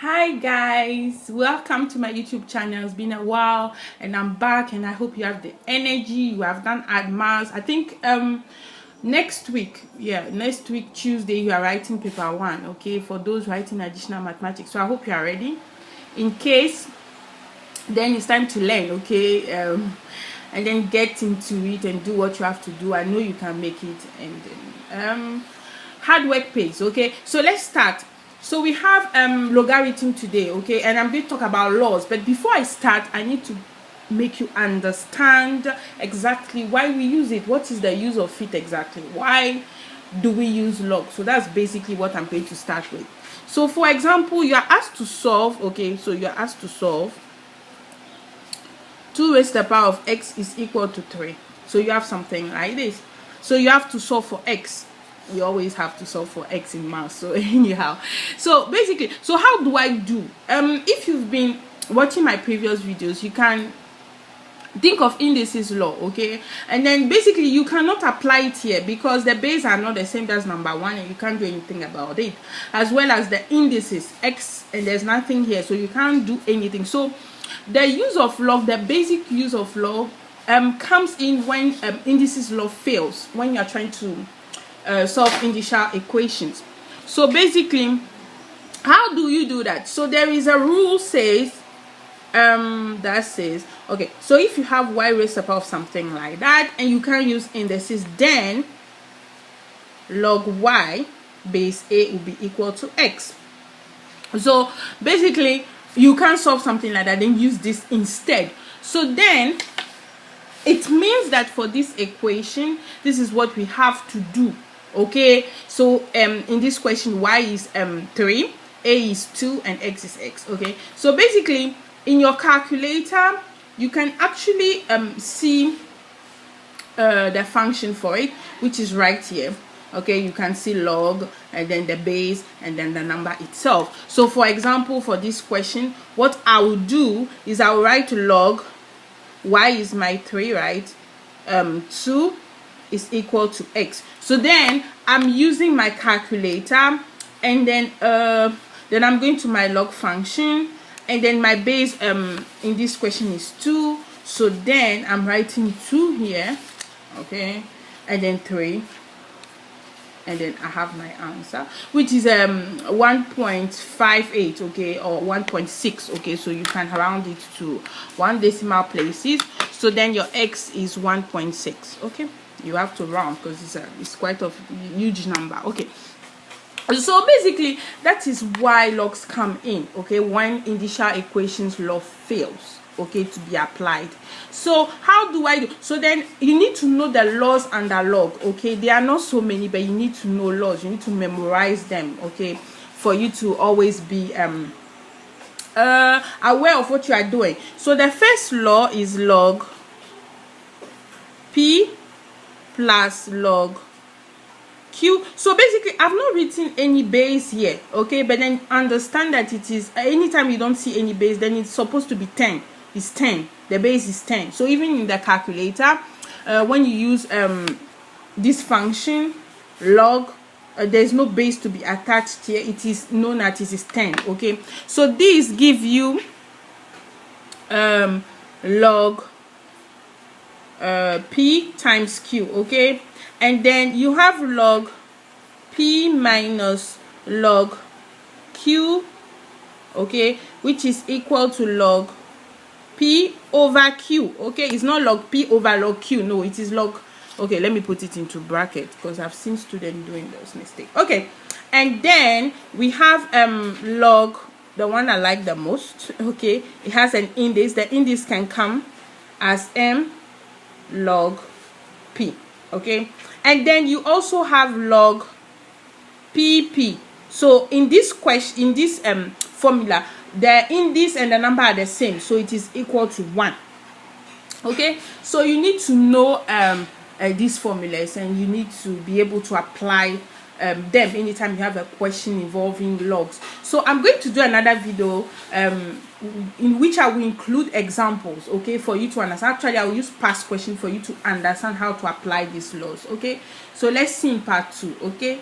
Hi guys, welcome to my YouTube channel. It's been a while and I'm back, and I hope you have the energy. You have done admins. I think next week Tuesday you are writing paper 1, okay, for those writing additional mathematics. So I hope you are ready. In case, then it's time to learn, okay, and then get into it and do what you have to do. I know you can make it, and hard work pays, okay. So let's start. So we have logarithm today, okay, and I'm going to talk about laws. But before I start, I need to make you understand exactly why we use it. What is the use of it exactly? Why do we use log? So that's basically what I'm going to start with. So for example, you are asked to solve, okay, so you are asked to solve 2 raised to the power of x is equal to 3. So you have something like this. So you have to solve for x. You always have to solve for x in math. So anyhow, so basically, so how do I do? If you've been watching my previous videos, you can think of indices law, okay, and then basically you cannot apply it here because the base are not the same as number 1, and you can't do anything about it, as well as the indices x, and there's nothing here, so you can't do anything. So the use of log, the basic use of log comes in when indices law fails, when you are trying to solve initial equations. So basically, how do you do that? So there is a rule says that says, okay, so if you have y raised to the power of something like that and you can use indices, then log y base a will be equal to x. So basically you can solve something like that, then use this instead. So then it means that for this equation, this is what we have to do. Okay, so in this question, y is 3, a is 2, and x is x. Okay, so basically in your calculator you can actually see the function for it, which is right here. Okay, you can see log, and then the base, and then the number itself. So for example, for this question, what I will do is I will write log y is my 3, right? 2 is equal to x. So then I'm using my calculator, and then I'm going to my log function, and then my base in this question is 2. So then I'm writing 2 here, okay, and then 3, and then I have my answer, which is 1.58, okay, or 1.6, okay. So you can round it to 1 decimal places. So then your x is 1.6, okay. You have to round because it's quite a huge number, okay. So basically that is why logs come in, okay, when initial equations law fails, okay, to be applied. So how do I do? So then you need to know the laws under log, okay. There are not so many, but you need to know laws. You need to memorize them, okay, for you to always be aware of what you are doing. So the first law is log p plus log q. So basically I've not written any base here, okay, but then understand that it is anytime you don't see any base, then it's supposed to be 10. It's 10. The base is 10. So even in the calculator, when you use this function log, there's no base to be attached here. It is known that it is 10, okay. So these give you log p times q, okay, and then you have log p minus log q, okay, which is equal to log p over q, okay. It's not log p over log q, no, it is log, okay, let me put it into bracket because I've seen students doing those mistakes, okay. And then we have log, the one I like the most, okay, it has an index. The index can come as m log p, okay. And then you also have log pp. So in this question, in this formula, the index and the number are the same, so it is equal to 1, okay. So you need to know these formulas, and you need to be able to apply them anytime you have a question involving logs. So I'm going to do another video in which I will include examples, okay, for you to understand. Actually, I will use past question for you to understand how to apply these laws, okay. So let's see in part 2, okay.